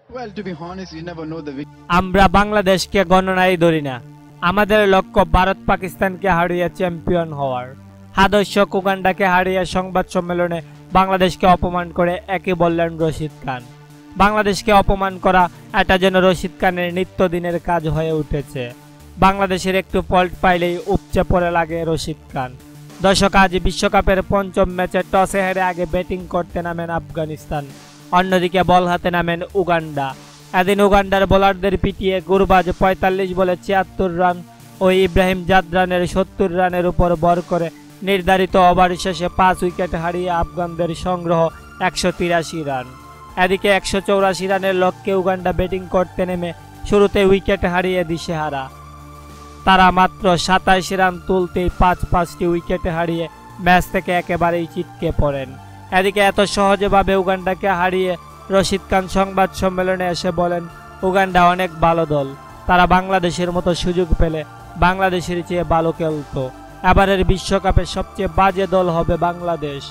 Well, to be honest, you never know the আমরা বাংলাদেশকে গণনায় ধরি না। আমাদের লক্ষ্য ভারত পাকিস্তানকে হারিয়ে চ্যাম্পিয়ন হওয়ার। হাদর্শক উগান্ডাকে হারিয়ে সংবাদ সম্মেলনে বাংলাদেশকে অপমান করে একই বললেন রশিদ খান। বাংলাদেশকে অপমান করা এটা যেন রশিদ খানের নিত্যদিনের কাজ হয়ে উঠেছে। বাংলাদেশের একটু ফল্ট পাইলেই উপচে পড়ে লাগে রশিদ খান। দর্শক, আজ বিশ্বকাপের পঞ্চম ম্যাচে টসে হেরে আগে ব্যাটিং করতে নামেন আফগানিস্তান, অন্যদিকে বল হাতে নামেন উগান্ডা। এদিন উগান্ডার বোলারদের পিটিয়ে গুরবাজ ৪৫ বলে ৭৬ রান ও ইব্রাহিম জাদরানের ৭০ রানের উপর ভর করে নির্ধারিত ওভার শেষে ৫ উইকেট হারিয়ে আফগানদের সংগ্রহ ১৮৩ রান। এদিকে ১৮৪ রানের লক্ষ্যে উগান্ডা ব্যাটিং করতে নেমে শুরুতে উইকেট হারিয়ে দিশেহারা। তারা মাত্র ২৭ রান তুলতেই ৫টি উইকেট হারিয়ে ম্যাচ থেকে একেবারেই ছিটকে পড়েন। এদিকে এত সহজভাবে উগান্ডাকে হারিয়ে রশিদ খান সংবাদ সম্মেলনে এসে বলেন, উগান্ডা অনেক ভালো দল, তারা বাংলাদেশের মতো সুযোগ পেলে বাংলাদেশের চেয়ে ভালো খেলত। এবারের বিশ্বকাপে সবচেয়ে বাজে দল হবে বাংলাদেশ।